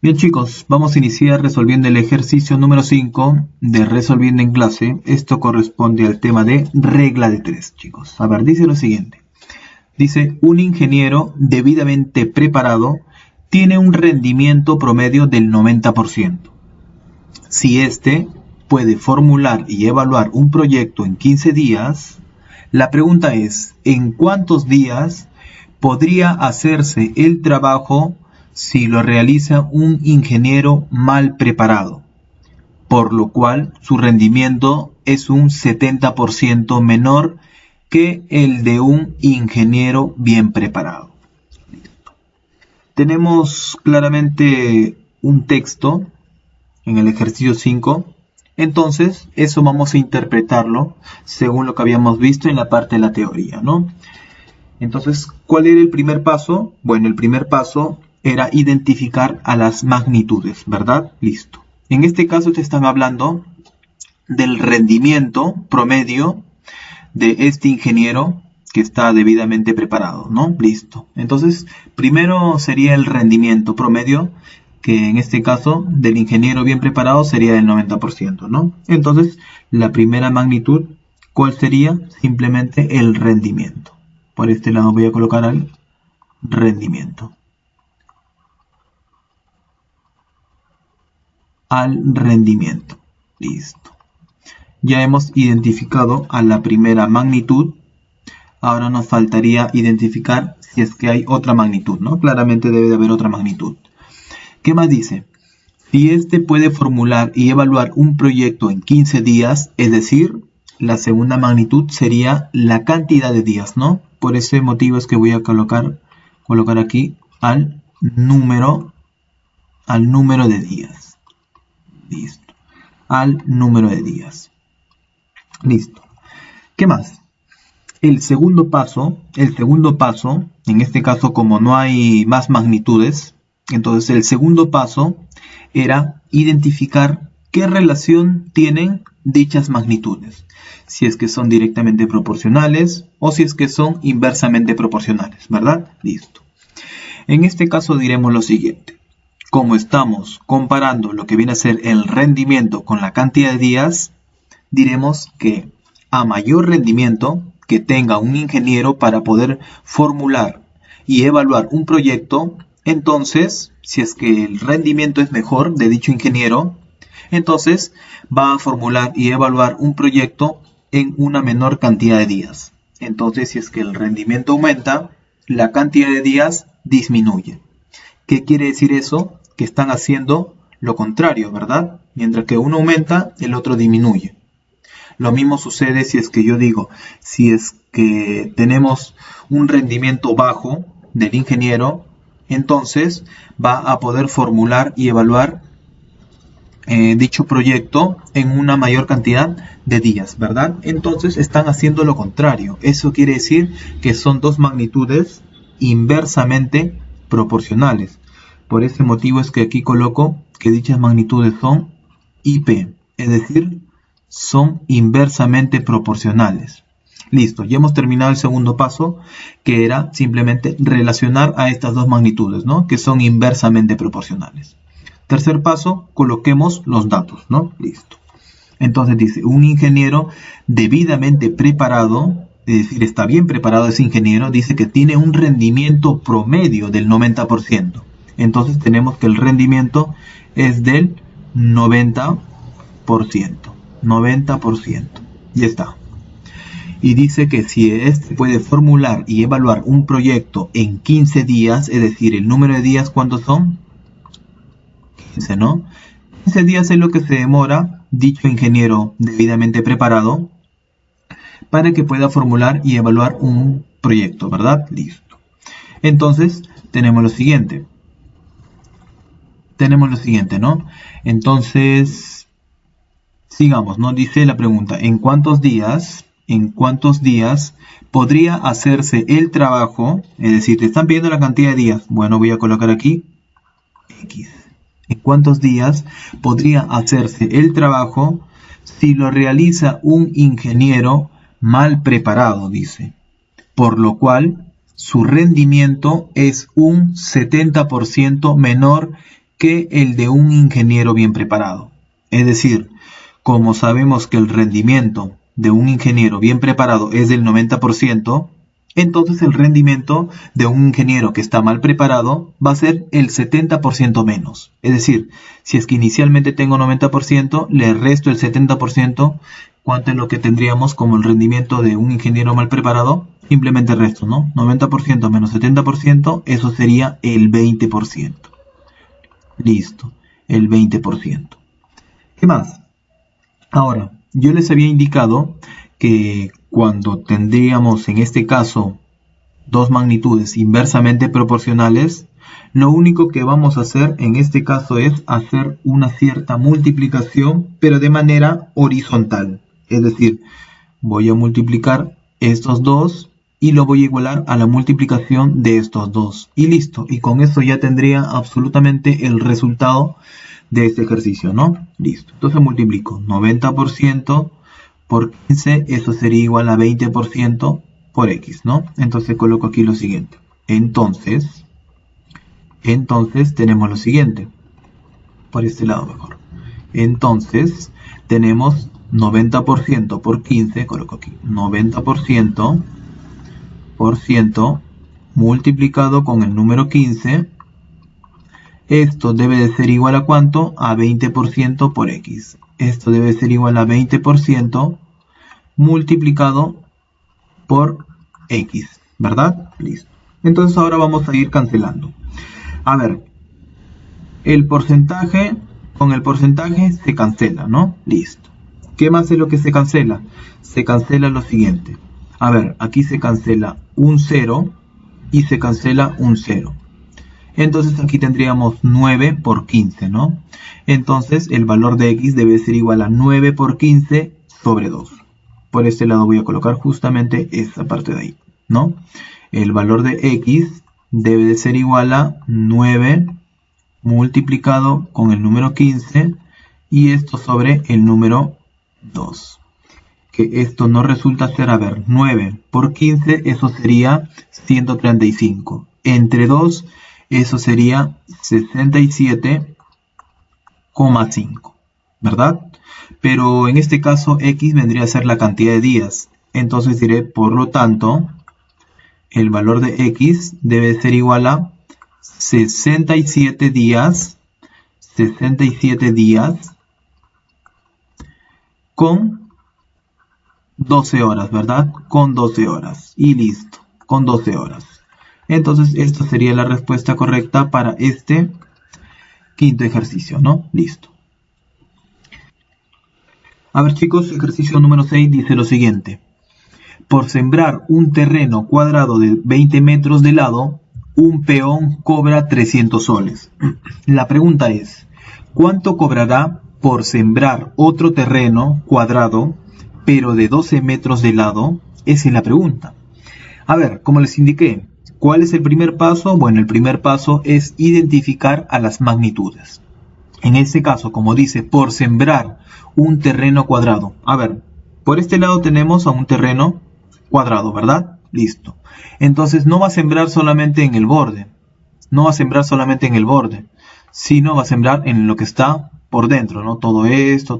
Bien chicos, vamos a iniciar resolviendo el ejercicio número 5 de resolviendo en clase. Esto corresponde al tema de regla de 3, chicos. A ver, dice lo siguiente. Dice, un ingeniero debidamente preparado tiene un rendimiento promedio del 90%. Si éste puede formular y evaluar un proyecto en 15 días, la pregunta es, ¿en cuántos días podría hacerse el trabajo si lo realiza un ingeniero mal preparado? Por lo cual su rendimiento es un 70% menor que el de un ingeniero bien preparado. Tenemos claramente un texto en el ejercicio 5. Entonces, eso vamos a interpretarlo según lo que habíamos visto en la parte de la teoría, ¿no? Entonces, ¿cuál era el primer paso? Bueno, el primer paso era identificar a las magnitudes, ¿verdad? Listo. En este caso te están hablando del rendimiento promedio de este ingeniero que está debidamente preparado, ¿no? Listo. Entonces, primero sería el rendimiento promedio, que en este caso del ingeniero bien preparado sería del 90%, ¿no? Entonces, la primera magnitud, ¿cuál sería? Simplemente el rendimiento. Por este lado voy a colocar el rendimiento. Al rendimiento. Listo. Ya hemos identificado a la primera magnitud. Ahora nos faltaría identificar si es que hay otra magnitud, ¿no? Claramente debe de haber otra magnitud. ¿Qué más dice? Si éste puede formular y evaluar un proyecto en 15 días, es decir, la segunda magnitud sería la cantidad de días, ¿no? Por ese motivo es que voy a colocar aquí al número de días. Listo. Al número de días. Listo. ¿Qué más? El segundo paso, en este caso como no hay más magnitudes, entonces el segundo paso era identificar qué relación tienen dichas magnitudes. Si es que son directamente proporcionales o si es que son inversamente proporcionales, ¿verdad? Listo. En este caso diremos lo siguiente. Como estamos comparando lo que viene a ser el rendimiento con la cantidad de días, diremos que a mayor rendimiento que tenga un ingeniero para poder formular y evaluar un proyecto, entonces, si es que el rendimiento es mejor de dicho ingeniero, entonces va a formular y evaluar un proyecto en una menor cantidad de días. Entonces, si es que el rendimiento aumenta, la cantidad de días disminuye. ¿Qué quiere decir eso? Que están haciendo lo contrario, ¿verdad? Mientras que uno aumenta, el otro disminuye. Lo mismo sucede si es que yo digo, si es que tenemos un rendimiento bajo del ingeniero, entonces va a poder formular y evaluar dicho proyecto en una mayor cantidad de días, ¿verdad? Entonces están haciendo lo contrario. Eso quiere decir que son dos magnitudes inversamente proporcionales. Por ese motivo es que aquí coloco que dichas magnitudes son IP, es decir, son inversamente proporcionales. Listo, ya hemos terminado el segundo paso, que era simplemente relacionar a estas dos magnitudes, ¿no? Que son inversamente proporcionales. Tercer paso, coloquemos los datos, ¿no? Listo. Entonces dice, un ingeniero debidamente preparado, es decir, está bien preparado ese ingeniero, dice que tiene un rendimiento promedio del 90%. Entonces tenemos que el rendimiento es del 90%. 90%. Ya está. Y dice que si éste puede formular y evaluar un proyecto en 15 días, es decir, el número de días, ¿cuántos son? 15, ¿no? 15 días es lo que se demora dicho ingeniero debidamente preparado para que pueda formular y evaluar un proyecto, ¿verdad? Listo. Entonces, tenemos lo siguiente, ¿no? Entonces, sigamos, ¿no? Dice la pregunta, ¿en cuántos días podría hacerse el trabajo? Es decir, te están pidiendo la cantidad de días. Bueno, voy a colocar aquí X. ¿En cuántos días podría hacerse el trabajo si lo realiza un ingeniero mal preparado? Dice. Por lo cual, su rendimiento es un 70% menor que el de un ingeniero bien preparado. Es decir, como sabemos que el rendimiento de un ingeniero bien preparado es del 90%, entonces el rendimiento de un ingeniero que está mal preparado va a ser el 70% menos. Es decir, si es que inicialmente tengo 90%, le resto el 70%, ¿cuánto es lo que tendríamos como el rendimiento de un ingeniero mal preparado? Simplemente resto, ¿no? 90% menos 70%, eso sería el 20%. Listo, el 20%. ¿Qué más? Ahora, yo les había indicado que cuando tendríamos en este caso dos magnitudes inversamente proporcionales, lo único que vamos a hacer en este caso es hacer una cierta multiplicación, pero de manera horizontal. Es decir, voy a multiplicar estos dos y lo voy a igualar a la multiplicación de estos dos. Y listo, y con eso ya tendría absolutamente el resultado de este ejercicio, ¿no? Listo, entonces multiplico 90% por 15, eso sería igual a 20% por x, ¿no? Entonces coloco aquí lo siguiente. Entonces tenemos lo siguiente. Por este lado mejor. Entonces tenemos 90% por 15, coloco aquí, 90% multiplicado con el número 15. Esto debe de ser igual a ¿cuánto? A 20% por x. Esto debe ser igual a 20% multiplicado por x, ¿verdad? Listo. Entonces ahora vamos a ir cancelando. A ver, el porcentaje con el porcentaje se cancela, ¿no? Listo. ¿Qué más es lo que se cancela? Se cancela lo siguiente. A ver, aquí se cancela un 0 y se cancela un 0. Entonces aquí tendríamos 9 por 15, ¿no? Entonces el valor de x debe ser igual a 9 por 15 sobre 2. Por este lado voy a colocar justamente esta parte de ahí, ¿no? El valor de x debe de ser igual a 9 multiplicado con el número 15 y esto sobre el número 2. Que esto no resulta ser, a ver, 9 por 15, eso sería 135. Entre 2, eso sería 67,5, ¿verdad? Pero en este caso x vendría a ser la cantidad de días. Entonces diré, por lo tanto, el valor de x debe ser igual a 67 días con 12 horas, ¿verdad? Con 12 horas. Y listo, con 12 horas. Entonces, esta sería la respuesta correcta para este quinto ejercicio, ¿no? Listo. A ver, chicos, ejercicio número 6 dice lo siguiente. Por sembrar un terreno cuadrado de 20 metros de lado, un peón cobra 300 soles. La pregunta es, ¿cuánto cobrará por sembrar otro terreno cuadrado, pero de 12 metros de lado? Esa es la pregunta. A ver, como les indiqué, ¿cuál es el primer paso? Bueno, el primer paso es identificar a las magnitudes. En este caso, como dice, por sembrar un terreno cuadrado. A ver, por este lado tenemos a un terreno cuadrado, ¿verdad? Listo. Entonces no va a sembrar solamente en el borde. No va a sembrar solamente en el borde, sino va a sembrar en lo que está por dentro, ¿no? Todo esto,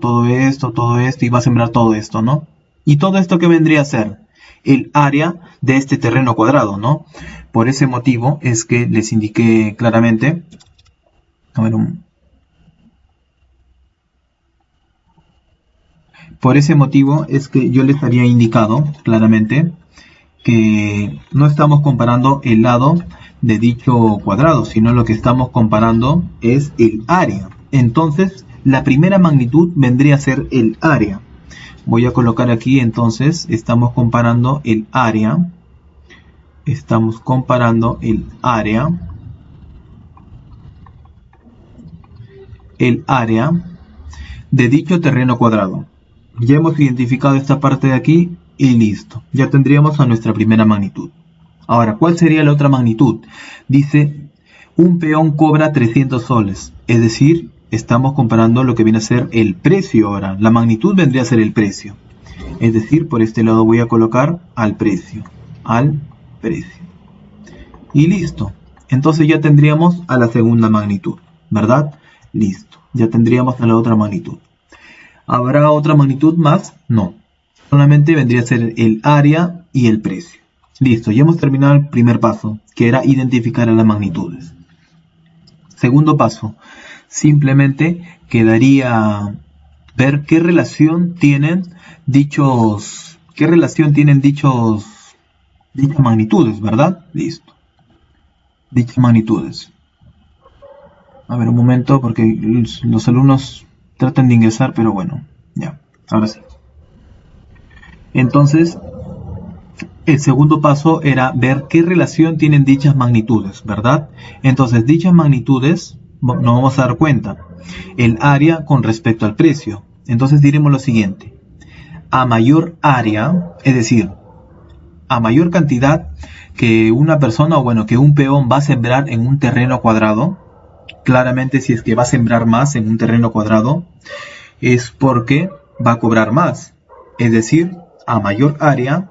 y va a sembrar todo esto, ¿no? ¿Y todo esto qué vendría a ser? El área de este terreno cuadrado, ¿no? Por ese motivo es que les indiqué claramente. A ver, por ese motivo es que yo les había indicado claramente que no estamos comparando el lado de dicho cuadrado, sino lo que estamos comparando es el área. Entonces, la primera magnitud vendría a ser el área. Voy a colocar aquí, entonces, estamos comparando el área. Estamos comparando el área. El área de dicho terreno cuadrado. Ya hemos identificado esta parte de aquí y listo. Ya tendríamos a nuestra primera magnitud. Ahora, ¿cuál sería la otra magnitud? Dice, un peón cobra 300 soles. Es decir, estamos comparando lo que viene a ser el precio ahora. La magnitud vendría a ser el precio. Es decir, por este lado voy a colocar al precio. Al precio. Y listo. Entonces ya tendríamos a la segunda magnitud, ¿verdad? Listo, ya tendríamos la otra magnitud. ¿Habrá otra magnitud más? No, solamente vendría a ser el área y el precio. Listo, ya hemos terminado el primer paso, que era identificar a las magnitudes. Segundo paso, simplemente quedaría ver qué relación tienen dichas magnitudes, ¿verdad? Listo. Dichas magnitudes. A ver un momento, porque los alumnos tratan de ingresar, pero bueno, ya, ahora sí. Entonces, el segundo paso era ver qué relación tienen dichas magnitudes, ¿verdad? Entonces, dichas magnitudes nos vamos a dar cuenta. El área con respecto al precio. Entonces diremos lo siguiente. A mayor área, es decir, a mayor cantidad que una persona, o bueno, que un peón va a sembrar en un terreno cuadrado, claramente si es que va a sembrar más en un terreno cuadrado, es porque va a cobrar más. Es decir, a mayor área,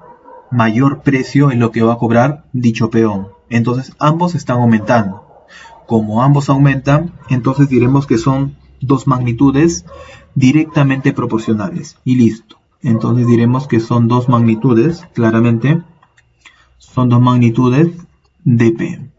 mayor precio es lo que va a cobrar dicho peón. Entonces ambos están aumentando. Como ambos aumentan, entonces diremos que son dos magnitudes directamente proporcionales. Y listo. Entonces diremos que son dos magnitudes, claramente, son dos magnitudes de P.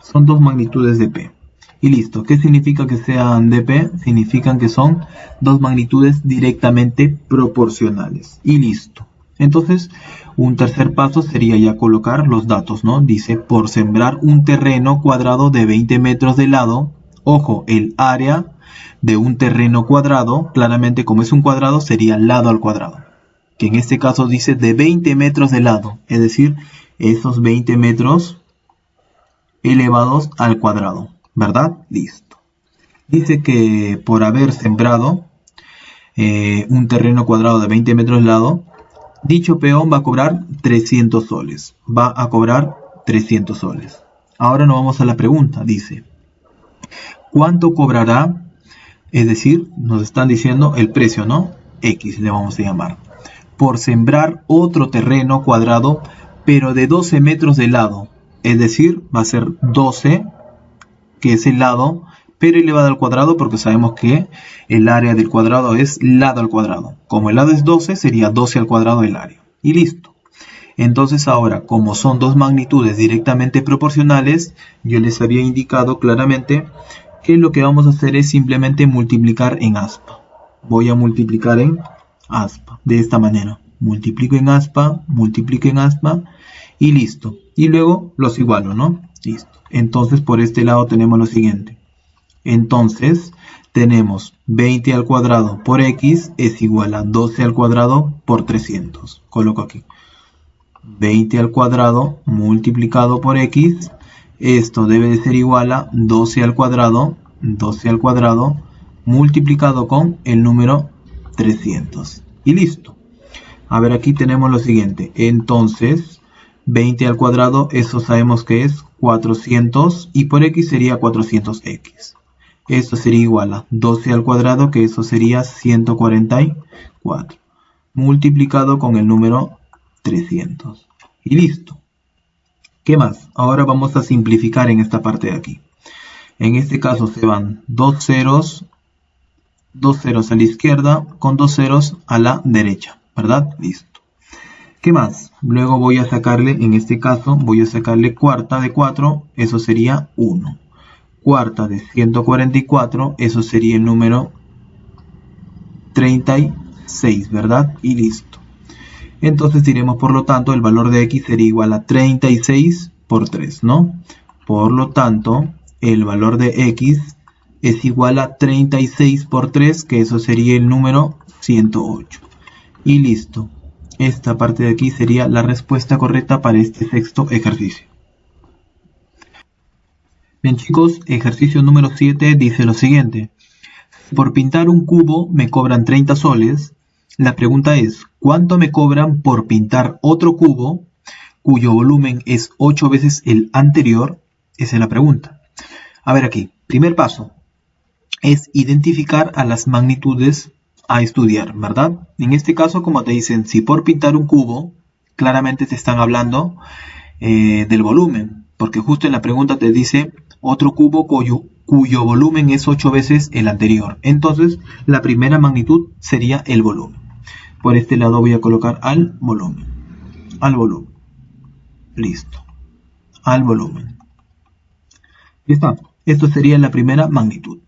Son dos magnitudes de P. Y listo. ¿Qué significa que sean de P? Significan que son dos magnitudes directamente proporcionales. Y listo. Entonces, un tercer paso sería ya colocar los datos, ¿no? Dice, por sembrar un terreno cuadrado de 20 metros de lado, ojo, el área de un terreno cuadrado, claramente como es un cuadrado, sería lado al cuadrado. Que en este caso dice de 20 metros de lado, es decir, esos 20 metros elevados al cuadrado, ¿verdad? Listo. Dice que por haber sembrado un terreno cuadrado de 20 metros de lado, dicho peón va a cobrar 300 soles. Va a cobrar 300 soles. Ahora nos vamos a la pregunta. Dice, ¿cuánto cobrará? Es decir, nos están diciendo el precio, ¿no? X le vamos a llamar. Por sembrar otro terreno cuadrado, pero de 12 metros de lado. Es decir, va a ser 12, que es el lado, pero elevado al cuadrado, porque sabemos que el área del cuadrado es lado al cuadrado. Como el lado es 12, sería 12 al cuadrado del área. Y listo. Entonces ahora, como son dos magnitudes directamente proporcionales, yo les había indicado claramente que lo que vamos a hacer es simplemente multiplicar en aspa. Voy a multiplicar en aspa, de esta manera. Multiplico en aspa y listo. Y luego los igualo, ¿no? Listo. Entonces por este lado tenemos lo siguiente. Entonces tenemos 20 al cuadrado por x es igual a 12 al cuadrado por 300. Coloco aquí. 20 al cuadrado multiplicado por x. Esto debe de ser igual a 12 al cuadrado multiplicado con el número 300. Y listo. A ver, aquí tenemos lo siguiente. Entonces, 20 al cuadrado, eso sabemos que es 400 y por x sería 400x. Esto sería igual a 12 al cuadrado, que eso sería 144, multiplicado con el número 300. Y listo. ¿Qué más? Ahora vamos a simplificar en esta parte de aquí. En este caso se van dos ceros a la izquierda con dos ceros a la derecha, ¿verdad? Listo. ¿Qué más? Luego voy a sacarle, en este caso, voy a sacarle cuarta de 4, eso sería 1. Cuarta de 144, eso sería el número 36, ¿verdad? Y listo. Entonces diremos, por lo tanto, el valor de x sería igual a 36 por 3, ¿no? Por lo tanto, el valor de x es igual a 36 por 3, que eso sería el número 108. Y listo. Esta parte de aquí sería la respuesta correcta para este sexto ejercicio. Bien chicos, ejercicio número 7 dice lo siguiente. Por pintar un cubo me cobran 30 soles. La pregunta es, ¿cuánto me cobran por pintar otro cubo cuyo volumen es 8 veces el anterior? Esa es la pregunta. A ver aquí, primer paso es identificar a las magnitudes a estudiar, ¿verdad? En este caso, como te dicen, si por pintar un cubo, claramente te están hablando del volumen, porque justo en la pregunta te dice otro cubo cuyo volumen es 8 veces el anterior. Entonces, la primera magnitud sería el volumen. Por este lado voy a colocar al volumen. Al volumen. Listo. Al volumen. Ya está. Esto sería la primera magnitud.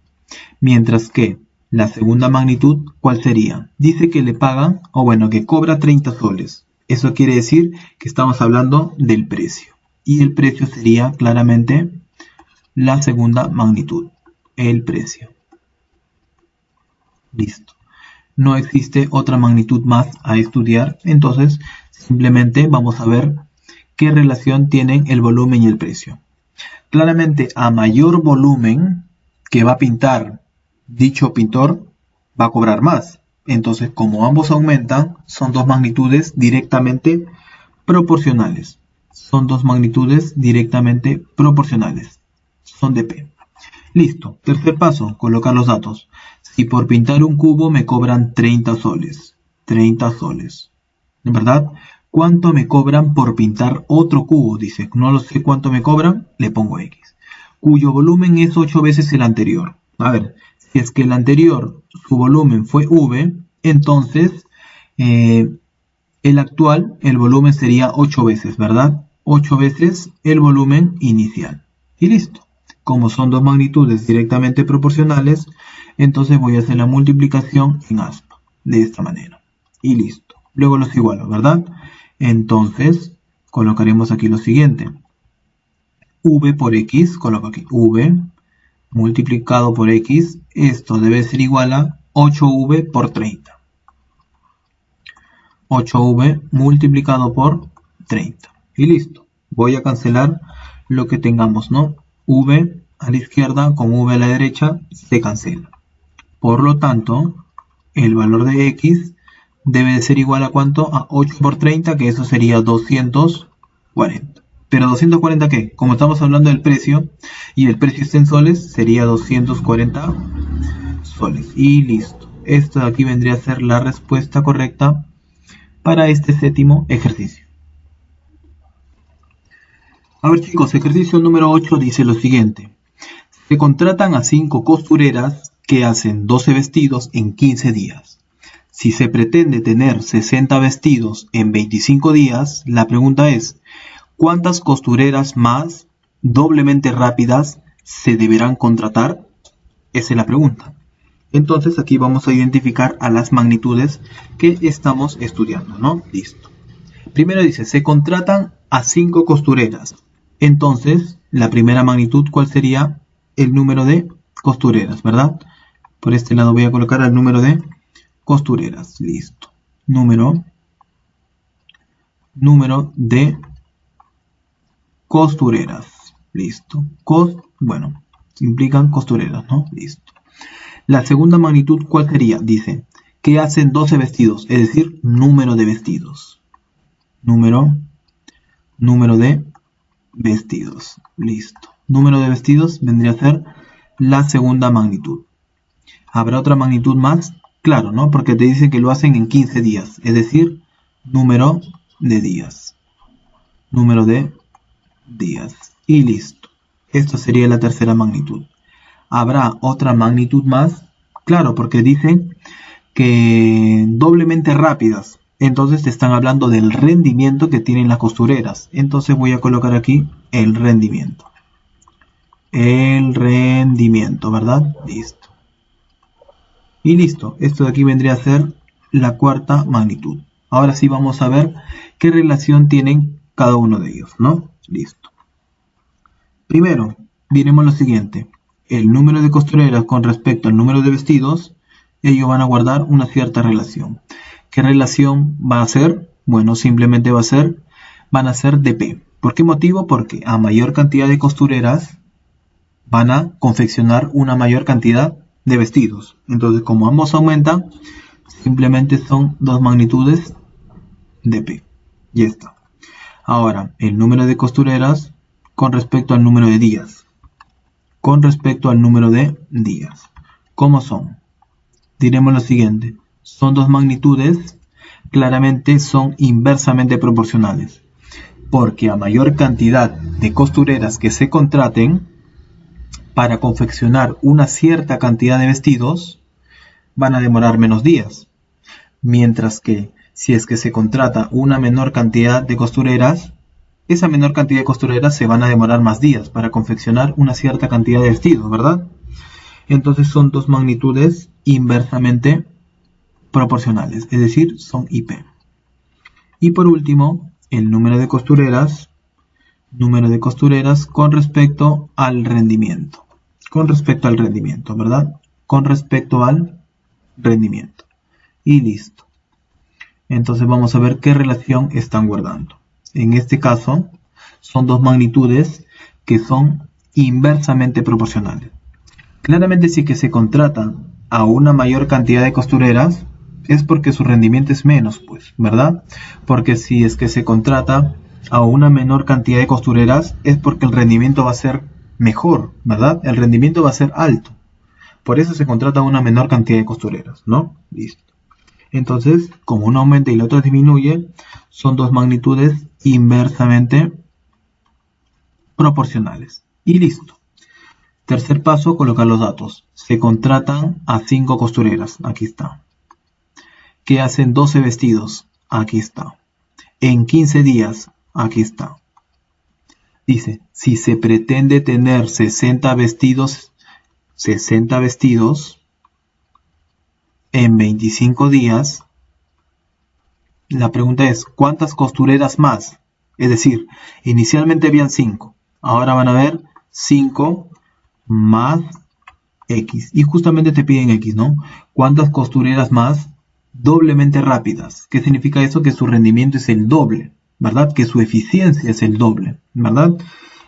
Mientras que la segunda magnitud, ¿cuál sería? Dice que le pagan, o bueno, que cobra 30 soles. Eso quiere decir que estamos hablando del precio. Y el precio sería claramente la segunda magnitud. El precio. Listo. No existe otra magnitud más a estudiar. Entonces, simplemente vamos a ver qué relación tienen el volumen y el precio. Claramente, a mayor volumen que va a pintar dicho pintor, va a cobrar más. Entonces, como ambos aumentan, son dos magnitudes directamente proporcionales. Son dos magnitudes directamente proporcionales. Son de P. Listo. Tercer paso, colocar los datos. Si por pintar un cubo me cobran 30 soles. 30 soles. ¿Verdad? ¿Cuánto me cobran por pintar otro cubo? Dice, no lo sé cuánto me cobran, le pongo X. Cuyo volumen es 8 veces el anterior. A ver, si es que el anterior, su volumen fue V, entonces el actual, el volumen sería 8 veces, ¿verdad? 8 veces el volumen inicial. Y listo. Como son dos magnitudes directamente proporcionales, entonces voy a hacer la multiplicación en aspa, de esta manera. Y listo. Luego los igualo, ¿verdad? Entonces, colocaremos aquí lo siguiente. V por X, coloco aquí V, multiplicado por X, esto debe ser igual a 8V por 30. 8V multiplicado por 30. Y listo. Voy a cancelar lo que tengamos, ¿no? V a la izquierda con V a la derecha se cancela. Por lo tanto, el valor de X debe de ser igual a ¿cuánto? A 8 por 30, que eso sería 240. ¿Pero 240 qué? Como estamos hablando del precio, y el precio está en soles, sería 240 soles. Y listo. Esto de aquí vendría a ser la respuesta correcta para este séptimo ejercicio. A ver chicos, ejercicio número 8 dice lo siguiente. Se contratan a 5 costureras que hacen 12 vestidos en 15 días. Si se pretende tener 60 vestidos en 25 días, la pregunta es, ¿cuántas costureras más doblemente rápidas se deberán contratar? Esa es la pregunta. Entonces aquí vamos a identificar a las magnitudes que estamos estudiando, ¿no? Listo. Primero dice, se contratan a 5 costureras. Entonces, la primera magnitud, ¿cuál sería? El número de costureras, ¿verdad? Por este lado voy a colocar el número de costureras. Listo. Número de costureras. Listo. Bueno, implican costureras, ¿no? Listo. La segunda magnitud, ¿cuál sería? Dice, que hacen 12 vestidos, es decir, número de vestidos. Número de vestidos. Listo. Número de vestidos vendría a ser la segunda magnitud. ¿Habrá otra magnitud más? Claro, ¿no? Porque te dice que lo hacen en 15 días, es decir, número de días. Número de días. Y listo. Esto sería la tercera magnitud. ¿Habrá otra magnitud más? Claro, porque dicen que doblemente rápidas. Entonces te están hablando del rendimiento que tienen las costureras. Entonces voy a colocar aquí el rendimiento. El rendimiento, ¿verdad? Listo. Y listo. Esto de aquí vendría a ser la cuarta magnitud. Ahora sí vamos a ver qué relación tienen cada uno de ellos, ¿no? Listo. Primero, diremos lo siguiente. El número de costureras con respecto al número de vestidos, ellos van a guardar una cierta relación. ¿Qué relación va a ser? Bueno, simplemente van a ser de P. ¿Por qué motivo? Porque a mayor cantidad de costureras van a confeccionar una mayor cantidad de vestidos. Entonces, como ambos aumentan, simplemente son dos magnitudes de P. Ya está. Ahora, el número de costureras con respecto al número de días. Con respecto al número de días. ¿Cómo son? Diremos lo siguiente. Son dos magnitudes, claramente son inversamente proporcionales. Porque a mayor cantidad de costureras que se contraten, para confeccionar una cierta cantidad de vestidos, van a demorar menos días. Mientras que si es que se contrata una menor cantidad de costureras, esa menor cantidad de costureras se van a demorar más días para confeccionar una cierta cantidad de vestidos, ¿verdad? Entonces son dos magnitudes inversamente proporcionales, es decir, son IP. Y por último, el número de costureras con respecto al rendimiento. ¿Verdad? Con respecto al rendimiento. Y listo. Entonces vamos a ver qué relación están guardando. En este caso, son dos magnitudes que son inversamente proporcionales. Claramente, si que se contrata a una mayor cantidad de costureras, es porque su rendimiento es menos, pues, ¿verdad? Porque si es que se contrata a una menor cantidad de costureras, es porque el rendimiento va a ser mejor, ¿verdad? El rendimiento va a ser alto. Por eso se contrata a una menor cantidad de costureras, ¿no? Listo. Entonces, como uno aumenta y el otro disminuye, son dos magnitudes inversamente proporcionales. Y listo. Tercer paso, colocar los datos. Se contratan a 5 costureras. Aquí está. Que hacen 12 vestidos. Aquí está. En 15 días. Aquí está. Dice, si se pretende tener 60 vestidos en 25 días, la pregunta es, ¿cuántas costureras más? Es decir, inicialmente habían 5. Ahora van a haber 5 más X. Y justamente te piden X, ¿no? ¿Cuántas costureras más doblemente rápidas? ¿Qué significa eso? Que su rendimiento es el doble, ¿verdad? Que su eficiencia es el doble, ¿verdad?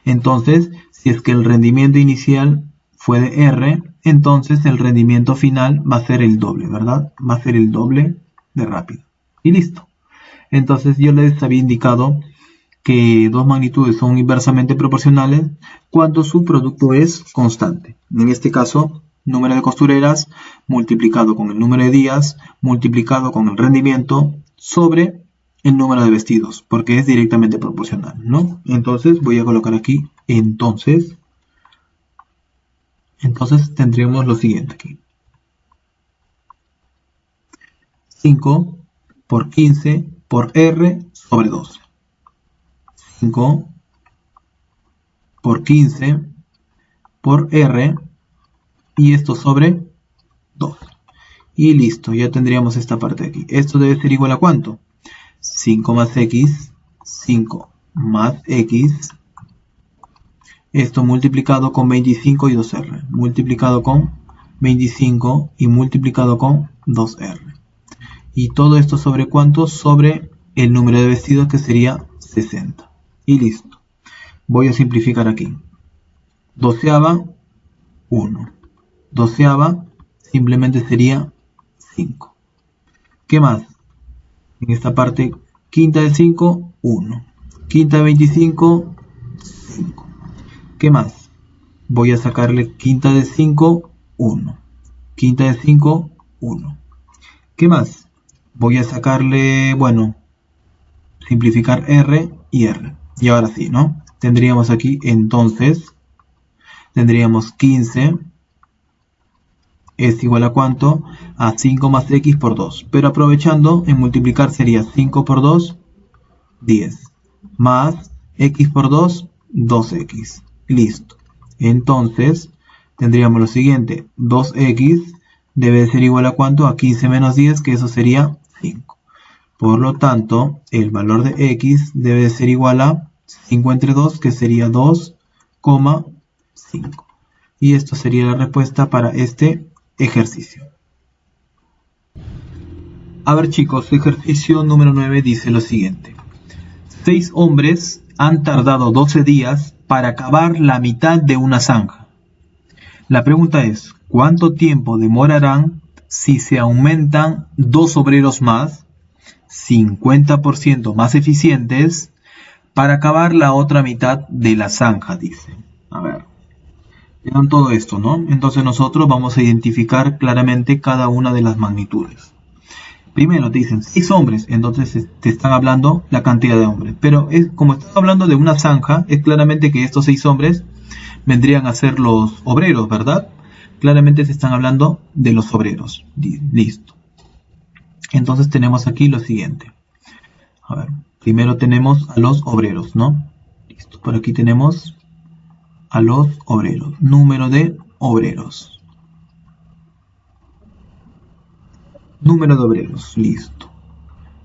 Entonces, si es que el rendimiento inicial fue de R, entonces el rendimiento final va a ser el doble, ¿verdad? Va a ser el doble de rápido. Y listo. Entonces yo les había indicado que dos magnitudes son inversamente proporcionales cuando su producto es constante. En este caso, número de costureras multiplicado con el número de días multiplicado con el rendimiento sobre el número de vestidos, porque es directamente proporcional, ¿no? Entonces voy a colocar aquí entonces tendríamos lo siguiente aquí. 5 por 15 por R sobre 12. 5 por 15 por R y esto sobre 2. Y listo, ya tendríamos esta parte de aquí. Esto debe ser igual a ¿cuánto? 5 más X, 5 más X. Esto multiplicado con 25 y 2R. Multiplicado con 25 y multiplicado con 2R. Y todo esto sobre ¿cuánto? Sobre el número de vestidos, que sería 60. Y listo. Voy a simplificar aquí. Doceava, 1. Doceava simplemente sería 5. ¿Qué más? En esta parte, quinta de 5, 1. Quinta de 25, 5. ¿Qué más? Voy a sacarle quinta de 5, 1. Quinta de 5, 1. ¿Qué más? Voy a sacarle, bueno, simplificar R y R. Y ahora sí, ¿no? Tendríamos aquí, entonces, tendríamos 15 es igual a ¿cuánto? A 5 más X por 2. Pero aprovechando, en multiplicar sería 5 por 2, 10. Más X por 2, 2X. Listo. Entonces, tendríamos lo siguiente. 2X debe ser igual a ¿cuánto? A 15 menos 10, que eso sería 5. Por lo tanto, el valor de X debe ser igual a 5 entre 2, que sería 2,5. Y esto sería la respuesta para este ejercicio. A ver, chicos, ejercicio número 9 dice lo siguiente. 6 hombres han tardado 12 días para acabar la mitad de una zanja. La pregunta es, ¿cuánto tiempo demorarán si se aumentan 2 obreros más, 50% más eficientes, para acabar la otra mitad de la zanja? Dice. A ver, vean todo esto, ¿no? Entonces nosotros vamos a identificar claramente cada una de las magnitudes. Primero te dicen 6 hombres, entonces te están hablando la cantidad de hombres. Pero como estás hablando de una zanja, es claramente que estos 6 hombres vendrían a ser los obreros, ¿verdad? Claramente se están hablando de los obreros. Listo. Entonces tenemos aquí lo siguiente. A ver, primero tenemos a los obreros, ¿no? Listo. Por aquí tenemos a los obreros. Número de obreros. Número de obreros. Listo.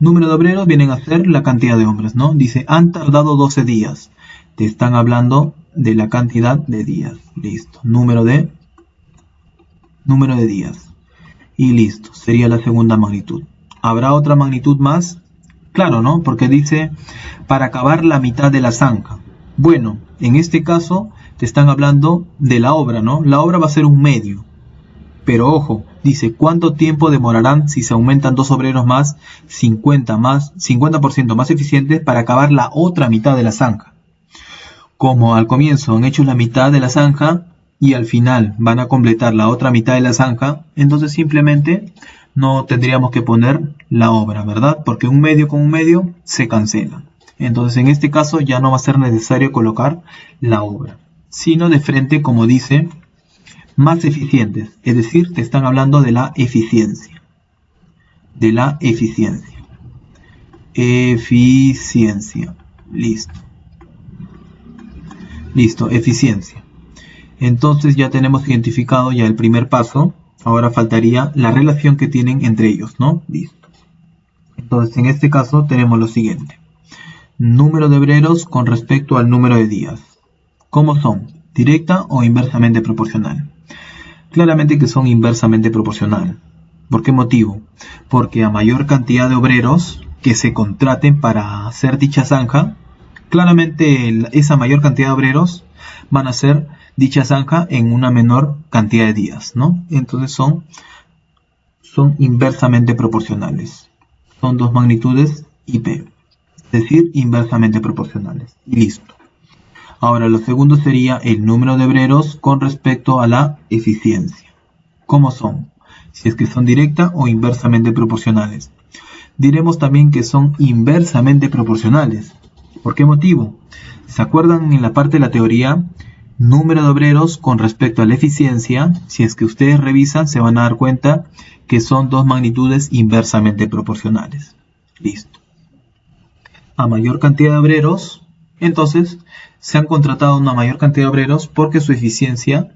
Número de obreros vienen a ser la cantidad de hombres, ¿no? Dice, han tardado 12 días. Te están hablando de la cantidad de días. Listo. Número de días. Y listo. Sería la segunda magnitud. ¿Habrá otra magnitud más? Claro, ¿no? Porque dice, para acabar la mitad de la zanja. Bueno, en este caso te están hablando de la obra, ¿no? La obra va a ser un medio. Pero ojo, dice, ¿cuánto tiempo demorarán si se aumentan 2 obreros más, 50% más eficientes para acabar la otra mitad de la zanja? Como al comienzo han hecho la mitad de la zanja y al final van a completar la otra mitad de la zanja, entonces simplemente no tendríamos que poner la obra, ¿verdad? Porque un medio con un medio se cancela. Entonces en este caso ya no va a ser necesario colocar la obra, sino de frente, como dice, más eficientes, es decir, te están hablando de la eficiencia. De la eficiencia. Eficiencia. Listo. Listo, eficiencia. Entonces ya tenemos identificado ya el primer paso. Ahora faltaría la relación que tienen entre ellos, ¿no? Listo. Entonces en este caso tenemos lo siguiente. Número de obreros con respecto al número de días. ¿Cómo son? ¿Directa o inversamente proporcional? Claramente que son inversamente proporcional. ¿Por qué motivo? Porque a mayor cantidad de obreros que se contraten para hacer dicha zanja, claramente esa mayor cantidad de obreros van a hacer dicha zanja en una menor cantidad de días, ¿no? Entonces son inversamente proporcionales. Son dos magnitudes IP, es decir, inversamente proporcionales. Y listo. Ahora, lo segundo sería el número de obreros con respecto a la eficiencia. ¿Cómo son? Si es que son directa o inversamente proporcionales. Diremos también que son inversamente proporcionales. ¿Por qué motivo? ¿Se acuerdan en la parte de la teoría? Número de obreros con respecto a la eficiencia. Si es que ustedes revisan, se van a dar cuenta que son dos magnitudes inversamente proporcionales. Listo. A mayor cantidad de obreros, entonces se han contratado una mayor cantidad de obreros porque su eficiencia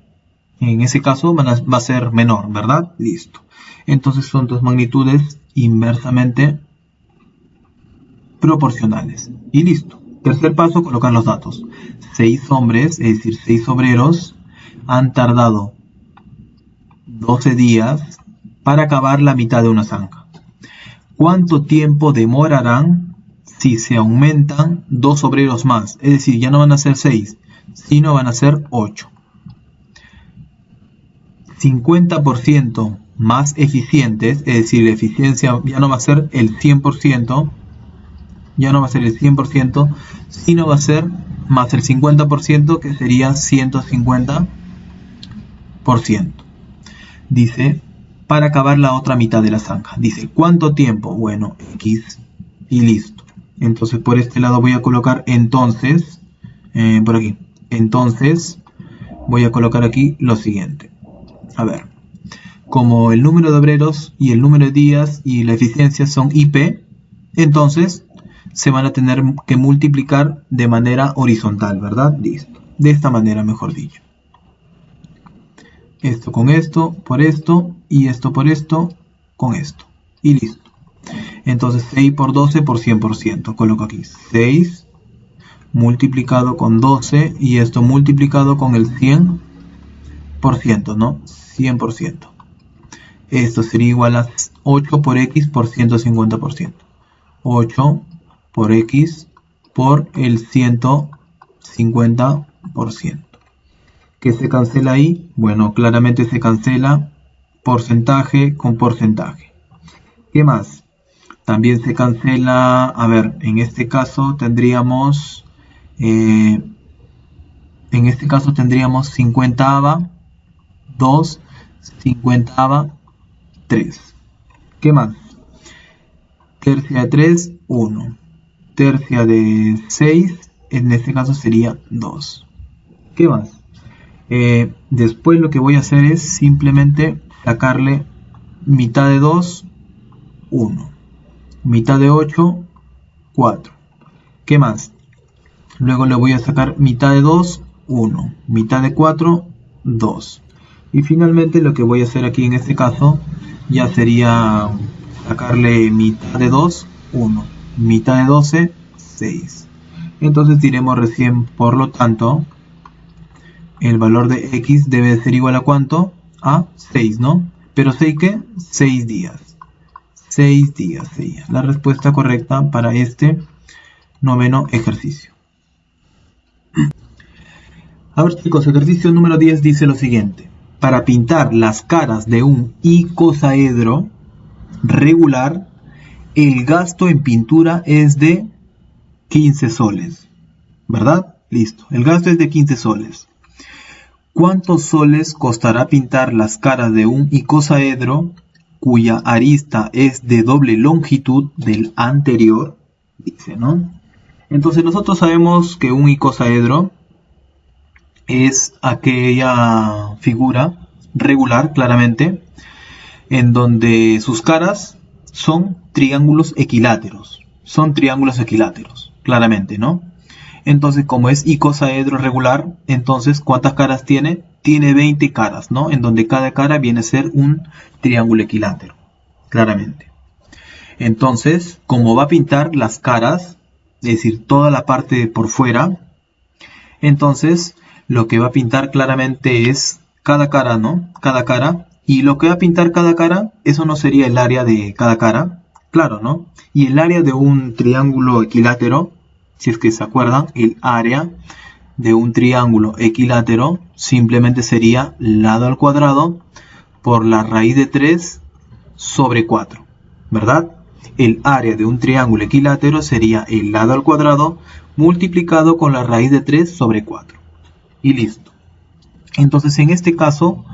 en ese caso va a ser menor, ¿verdad? Listo. Entonces son dos magnitudes inversamente proporcionales. Y listo. Tercer paso, colocar los datos. 6 hombres, es decir, 6 obreros, han tardado 12 días para acabar la mitad de una zanja. ¿Cuánto tiempo demorarán si se aumentan 2 obreros más? Es decir, ya no van a ser 6, sino van a ser 8. 50% más eficientes, es decir, la eficiencia ya no va a ser el 100%, sino va a ser más el 50%, que sería 150%. Dice, para acabar la otra mitad de la zanja. Dice, ¿cuánto tiempo? Bueno, X y listo. Entonces por este lado voy a colocar entonces, por aquí. Entonces voy a colocar aquí lo siguiente. A ver, como el número de obreros y el número de días y la eficiencia son IP, entonces se van a tener que multiplicar de manera horizontal, ¿verdad? Listo. De esta manera, mejor dicho. Esto con esto, por esto, y esto por esto, con esto. Y listo. Entonces 6 por 12 por 100%. Coloco aquí 6 multiplicado con 12 y esto multiplicado con el 100%, ¿no? 100%. Esto sería igual a 8 por X por 150%. 8 por X por el 150%. ¿Qué se cancela ahí? Bueno, claramente se cancela porcentaje con porcentaje. ¿Qué más? También se cancela, a ver, en este caso tendríamos 50ava 2, 50ava 3. ¿Qué más? Tercia de 3, 1. Tercia de 6, en este caso sería 2. ¿Qué más? Después lo que voy a hacer es simplemente sacarle mitad de 2, 1. Mitad de 8, 4. ¿Qué más? Luego le voy a sacar mitad de 2, 1. Mitad de 4, 2. Y finalmente lo que voy a hacer aquí en este caso ya sería sacarle mitad de 2, 1. Mitad de 12, 6. Entonces diremos recién, por lo tanto, el valor de x debe ser igual a ¿cuánto? A 6, ¿no? ¿Pero 6 qué? 6 días. 6 días sería la respuesta correcta para este noveno ejercicio. A ver, chicos, ejercicio número 10 dice lo siguiente. Para pintar las caras de un icosaedro regular, el gasto en pintura es de 15 soles. ¿Verdad? Listo. El gasto es de 15 soles. ¿Cuántos soles costará pintar las caras de un icosaedro cuya arista es de doble longitud del anterior? Dice, ¿no? Entonces nosotros sabemos que un icosaedro es aquella figura regular, claramente, en donde sus caras son triángulos equiláteros. Son triángulos equiláteros, claramente, ¿no? Entonces, como es icosaedro regular, entonces, ¿cuántas caras tiene? Tiene 20 caras, ¿no? En donde cada cara viene a ser un triángulo equilátero, claramente. Entonces, como va a pintar las caras, es decir, toda la parte de por fuera, entonces, lo que va a pintar claramente es cada cara, ¿no? Cada cara. Y lo que va a pintar cada cara, eso no sería el área de cada cara, claro, ¿no? Y el área de un triángulo equilátero, si es que se acuerdan, el área de un triángulo equilátero simplemente sería lado al cuadrado por la raíz de 3 sobre 4, ¿verdad? El área de un triángulo equilátero sería el lado al cuadrado multiplicado con la raíz de 3 sobre 4. Y listo. Entonces, en este caso,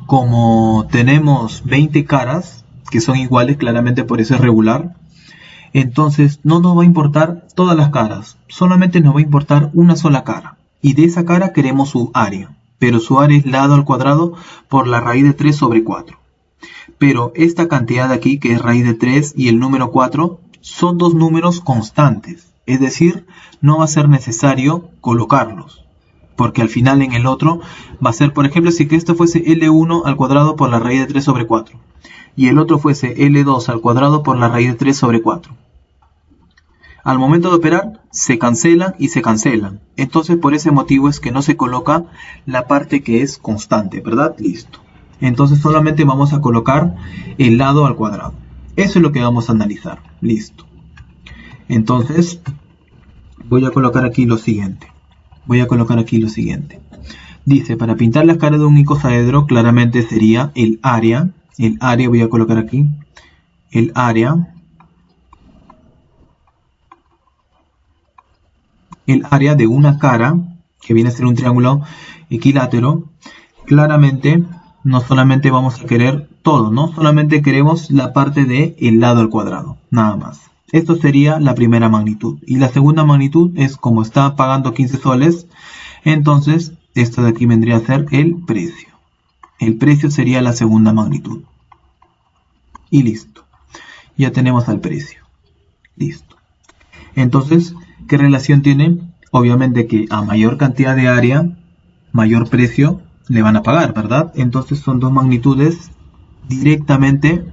como tenemos 20 caras, que son iguales, claramente por eso es regular, entonces no nos va a importar todas las caras, solamente nos va a importar una sola cara. Y de esa cara queremos su área, pero su área es lado al cuadrado por la raíz de 3 sobre 4. Pero esta cantidad de aquí, que es raíz de 3 y el número 4, son dos números constantes. Es decir, no va a ser necesario colocarlos, porque al final en el otro va a ser, por ejemplo, si que esto fuese L1 al cuadrado por la raíz de 3 sobre 4. Y el otro fuese L2 al cuadrado por la raíz de 3 sobre 4. Al momento de operar, se cancelan y se cancelan. Entonces, por ese motivo es que no se coloca la parte que es constante, ¿verdad? Listo. Entonces, solamente vamos a colocar el lado al cuadrado. Eso es lo que vamos a analizar. Listo. Entonces, voy a colocar aquí lo siguiente. Dice, para pintar las caras de un icosaedro, claramente sería el área. El área, voy a colocar aquí. El área de una cara, que viene a ser un triángulo equilátero. Claramente, no solamente vamos a querer todo, ¿no? Solamente queremos la parte del lado al cuadrado, nada más. Esto sería la primera magnitud. Y la segunda magnitud es como está pagando 15 soles, entonces esto de aquí vendría a ser el precio. El precio sería la segunda magnitud. Y listo. Ya tenemos al precio. Listo. Entonces, ¿qué relación tiene? Obviamente que a mayor cantidad de área, mayor precio le van a pagar, ¿verdad? Entonces son dos magnitudes directamente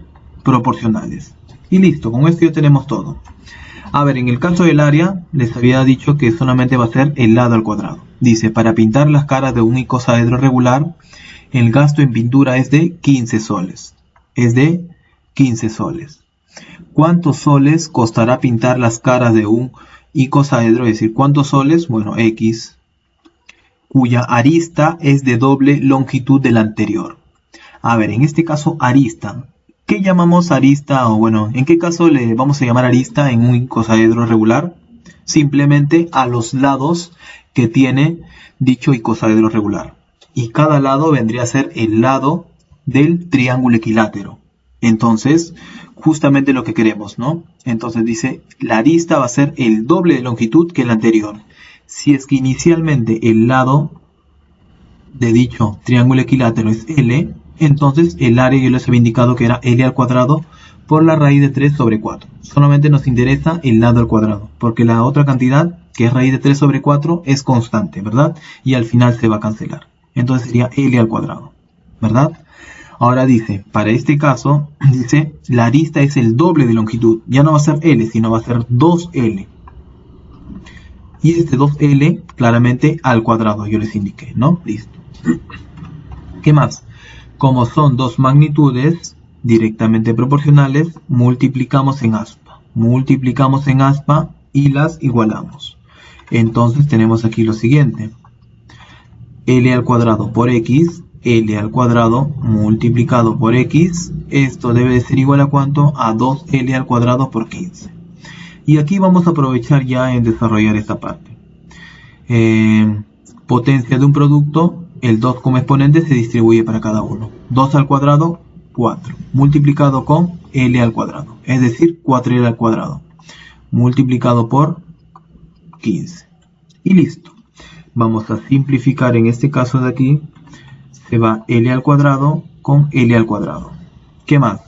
proporcionales. Y listo, con esto ya tenemos todo. A ver, en el caso del área, les había dicho que solamente va a ser el lado al cuadrado. Dice, para pintar las caras de un icosaedro regular, el gasto en pintura es de 15 soles. Es de 15 soles. ¿Cuántos soles costará pintar las caras de un icosaedro? Es decir, ¿cuántos soles? Bueno, X, cuya arista es de doble longitud del anterior. A ver, en este caso, arista. ¿Qué llamamos arista? O bueno, ¿en qué caso le vamos a llamar arista en un icosaedro regular? Simplemente a los lados que tiene dicho icosaedro regular. Y cada lado vendría a ser el lado del triángulo equilátero. Entonces, justamente lo que queremos, ¿no? Entonces dice, la arista va a ser el doble de longitud que el anterior. Si es que inicialmente el lado de dicho triángulo equilátero es L, entonces el área yo les había indicado que era L al cuadrado por la raíz de 3 sobre 4. Solamente nos interesa el lado al cuadrado, porque la otra cantidad, que es raíz de 3 sobre 4, es constante, ¿verdad? Y al final se va a cancelar. Entonces sería L al cuadrado, ¿verdad? Ahora dice, para este caso, dice, la arista es el doble de longitud. Ya no va a ser L, sino va a ser 2L. Y este 2L, claramente al cuadrado, yo les indiqué, ¿no? Listo. ¿Qué más? Como son dos magnitudes directamente proporcionales, multiplicamos en aspa. Multiplicamos en aspa y las igualamos. Entonces tenemos aquí lo siguiente. L al cuadrado por X, L al cuadrado multiplicado por X. Esto debe de ser igual a ¿cuánto? A 2L al cuadrado por 15. Y aquí vamos a aprovechar ya en desarrollar esta parte. Potencia de un producto, el 2 como exponente se distribuye para cada uno. 2 al cuadrado, 4. Multiplicado con L al cuadrado. Es decir, 4L al cuadrado. Multiplicado por 15. Y listo. Vamos a simplificar en este caso de aquí. Se va L al cuadrado con L al cuadrado. ¿Qué más?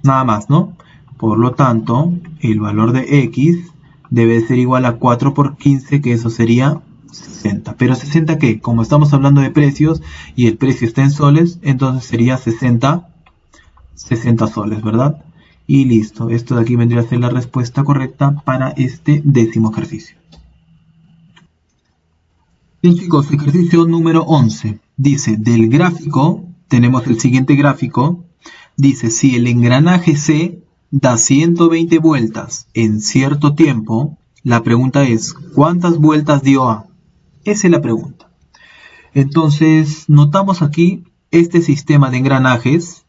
Nada más, ¿no? Por lo tanto, el valor de X debe ser igual a 4 por 15, que eso sería 60. ¿Pero 60 qué? Como estamos hablando de precios y el precio está en soles, entonces sería 60 soles, ¿verdad? Y listo. Esto de aquí vendría a ser la respuesta correcta para este décimo ejercicio. Bien, chicos, ejercicio número 11. Dice, del gráfico, tenemos el siguiente gráfico. Dice, si el engranaje C da 120 vueltas en cierto tiempo, la pregunta es, ¿cuántas vueltas dio A? Esa es la pregunta. Entonces, notamos aquí este sistema de engranajes.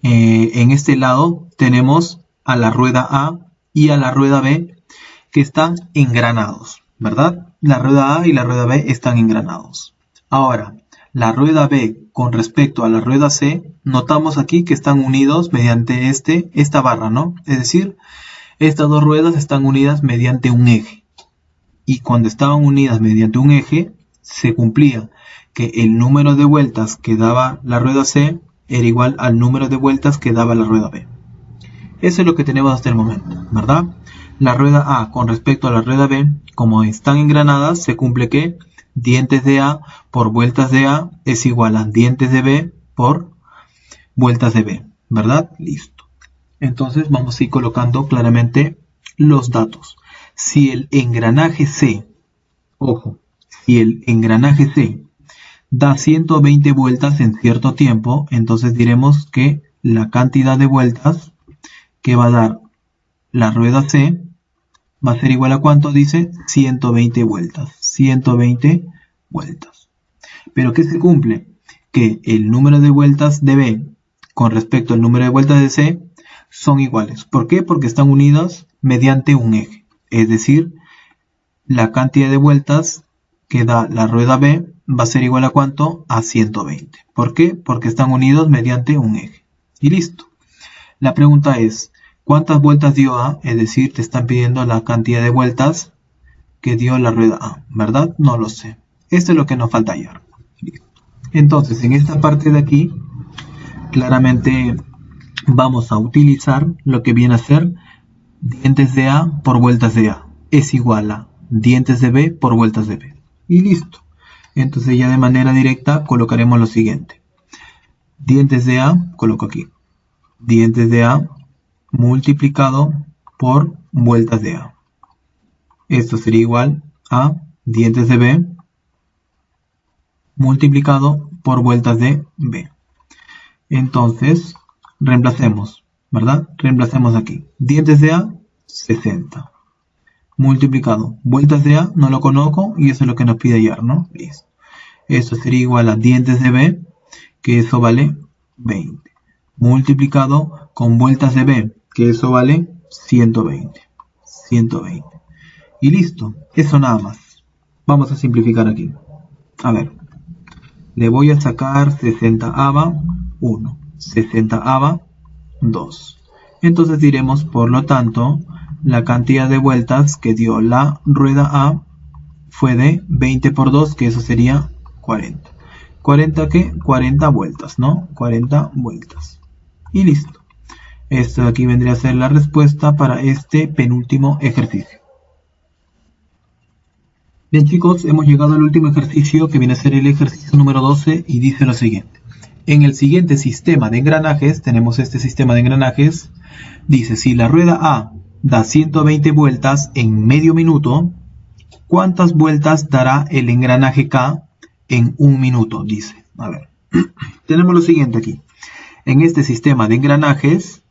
En este lado tenemos a la rueda A y a la rueda B que están engranados, ¿verdad? La rueda A y la rueda B están engranados. Ahora, la rueda B con respecto a la rueda C, notamos aquí que están unidos mediante esta barra, ¿no? Es decir, estas dos ruedas están unidas mediante un eje. Y cuando estaban unidas mediante un eje, se cumplía que el número de vueltas que daba la rueda C era igual al número de vueltas que daba la rueda B. Eso es lo que tenemos hasta el momento, ¿verdad? La rueda A con respecto a la rueda B, como están engranadas, se cumple que dientes de A por vueltas de A es igual a dientes de B por vueltas de B, ¿verdad? Listo. Entonces vamos a ir colocando claramente los datos. Si el engranaje C, ojo, si el engranaje C da 120 vueltas en cierto tiempo, entonces diremos que la cantidad de vueltas que va a dar la rueda C va a ser igual a ¿cuánto? Dice 120 vueltas. 120 vueltas. ¿Pero qué se cumple? Que el número de vueltas de B con respecto al número de vueltas de C son iguales. ¿Por qué? Porque están unidas mediante un eje. Es decir, la cantidad de vueltas que da la rueda B va a ser igual a ¿cuánto? A 120. ¿Por qué? Porque están unidos mediante un eje. Y listo. La pregunta es, ¿cuántas vueltas dio A? Es decir, te están pidiendo la cantidad de vueltas que dio la rueda A, ¿verdad? No lo sé. Esto es lo que nos falta hallar. Entonces, en esta parte de aquí, claramente vamos a utilizar lo que viene a ser dientes de A por vueltas de A. Es igual a dientes de B por vueltas de B. Y listo. Entonces ya de manera directa colocaremos lo siguiente. Dientes de A, coloco aquí. Dientes de A multiplicado por vueltas de A. Esto sería igual a dientes de B multiplicado por vueltas de B. Entonces, reemplacemos, ¿verdad? Reemplacemos aquí. Dientes de A, 60. Multiplicado. Vueltas de A, no lo conozco y eso es lo que nos pide hallar, ¿no? Listo. Esto sería igual a dientes de B, que eso vale 20. Multiplicado con vueltas de B, que eso vale 120. 120. Y listo. Eso nada más. Vamos a simplificar aquí. A ver. Le voy a sacar 60ava 1. 60ava 2. Entonces diremos, por lo tanto, la cantidad de vueltas que dio la rueda A fue de 20 por 2, que eso sería 40. 40 ¿qué? 40 vueltas, ¿no? 40 vueltas. Y listo. Esto de aquí vendría a ser la respuesta para este penúltimo ejercicio. Bien chicos, hemos llegado al último ejercicio, que viene a ser el ejercicio número 12, y dice lo siguiente. En el siguiente sistema de engranajes, tenemos este sistema de engranajes, dice, si la rueda A da 120 vueltas en medio minuto, ¿cuántas vueltas dará el engranaje K en un minuto? Dice, a ver, tenemos lo siguiente aquí. En este sistema de engranajes,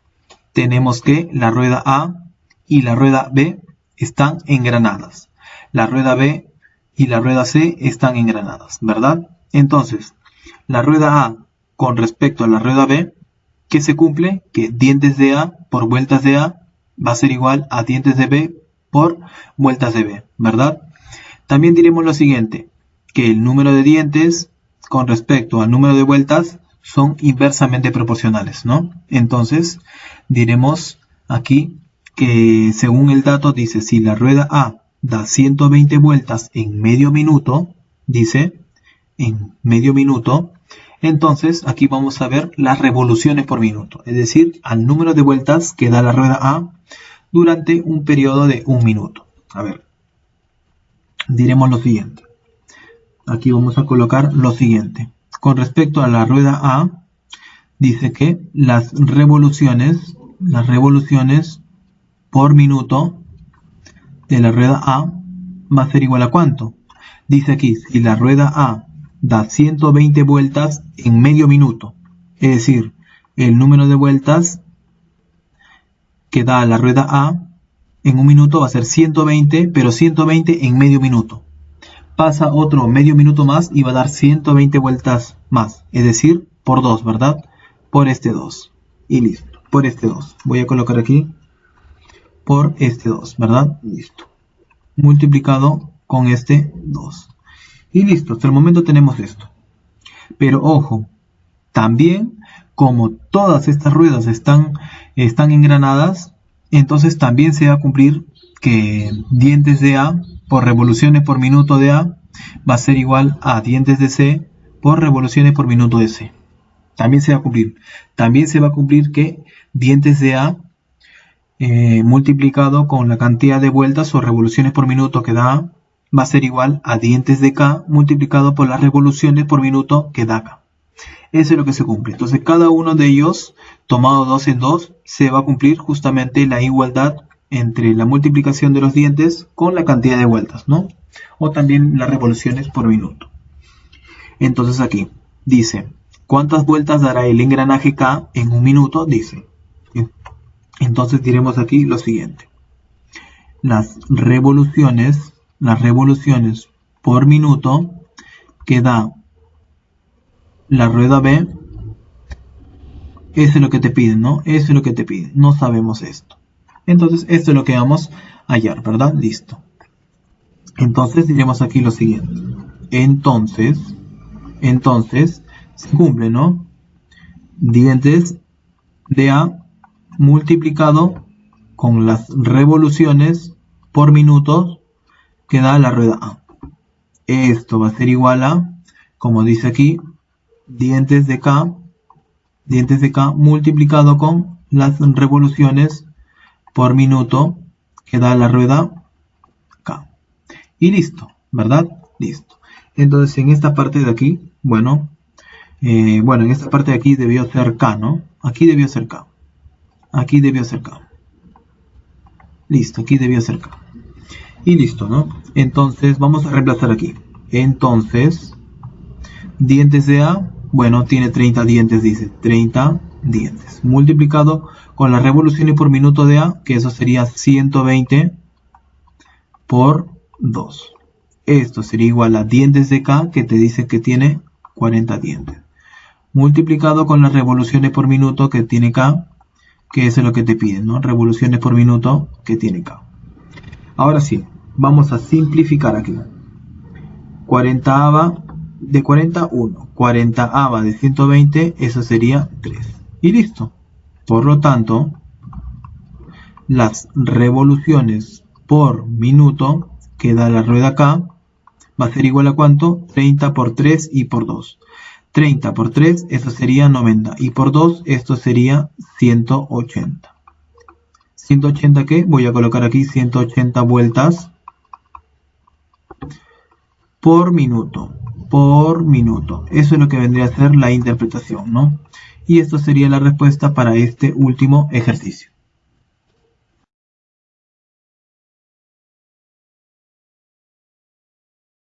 tenemos que la rueda A y la rueda B están engranadas. La rueda B y la rueda C están engranadas, ¿verdad? Entonces, la rueda A con respecto a la rueda B, ¿qué se cumple? Que dientes de A por vueltas de A va a ser igual a dientes de B por vueltas de B, ¿verdad? También diremos lo siguiente, que el número de dientes con respecto al número de vueltas son inversamente proporcionales, ¿no? Entonces, diremos aquí que según el dato dice, si la rueda A da 120 vueltas en medio minuto, dice, en medio minuto, entonces aquí vamos a ver las revoluciones por minuto, es decir, al número de vueltas que da la rueda A durante un periodo de un minuto. A ver, diremos lo siguiente. Aquí vamos a colocar lo siguiente. Con respecto a la rueda A, dice que las revoluciones por minuto de la rueda A va a ser igual a ¿cuánto? Dice aquí, si la rueda A da 120 vueltas en medio minuto, es decir, el número de vueltas que da la rueda A en un minuto va a ser 120, pero 120 en medio minuto. Pasa otro medio minuto más y va a dar 120 vueltas más, es decir, por 2, ¿verdad? Por este 2. Y listo, por este 2. Voy a colocar aquí por este 2, ¿verdad? Listo. Multiplicado con este 2. Y listo, hasta el momento tenemos esto. Pero ojo, también como todas estas ruedas están engranadas, entonces también se va a cumplir que dientes de A por revoluciones por minuto de A va a ser igual a dientes de C por revoluciones por minuto de C. También se va a cumplir. También se va a cumplir que dientes de A multiplicado con la cantidad de vueltas o revoluciones por minuto que da A va a ser igual a dientes de K multiplicado por las revoluciones por minuto que da K. Eso es lo que se cumple. Entonces cada uno de ellos, tomado 2 en 2, se va a cumplir justamente la igualdad entre la multiplicación de los dientes con la cantidad de vueltas, ¿no? O también las revoluciones por minuto. Entonces aquí dice, ¿cuántas vueltas dará el engranaje K en un minuto? Dice. Entonces diremos aquí lo siguiente. Las revoluciones por minuto que da la rueda B, eso es lo que te piden, ¿no? Eso es lo que te piden. No sabemos esto. Entonces, esto es lo que vamos a hallar, ¿verdad? Listo. Entonces, diremos aquí lo siguiente. Entonces, se cumple, ¿no? Dientes de A multiplicado con las revoluciones por minuto que da la rueda A. Esto va a ser igual a, como dice aquí, dientes de K multiplicado con las revoluciones por minuto que da la rueda K. Y listo, ¿verdad? Listo. Entonces en esta parte de aquí, en esta parte de aquí debió ser K, ¿no? Aquí debió ser K. Aquí debió ser K. Listo, aquí debió ser K. Y listo, ¿no? Entonces vamos a reemplazar aquí. Entonces, dientes de A, tiene 30 dientes, dice. 30 dientes. Multiplicado con las revoluciones por minuto de A, que eso sería 120 por 2. Esto sería igual a dientes de K, que te dice que tiene 40 dientes. Multiplicado con las revoluciones por minuto que tiene K, que eso es lo que te piden, ¿no? Revoluciones por minuto que tiene K. Ahora sí, vamos a simplificar aquí. 40ava de 41, 40ava de 120, eso sería 3. Y listo. Por lo tanto, las revoluciones por minuto que da la rueda K va a ser igual a ¿cuánto? 30 por 3 y por 2. 30 por 3, eso sería 90. Y por 2, esto sería 180. ¿180 qué? Voy a colocar aquí 180 vueltas por minuto. Por minuto. Eso es lo que vendría a ser la interpretación, ¿no? Y esto sería la respuesta para este último ejercicio.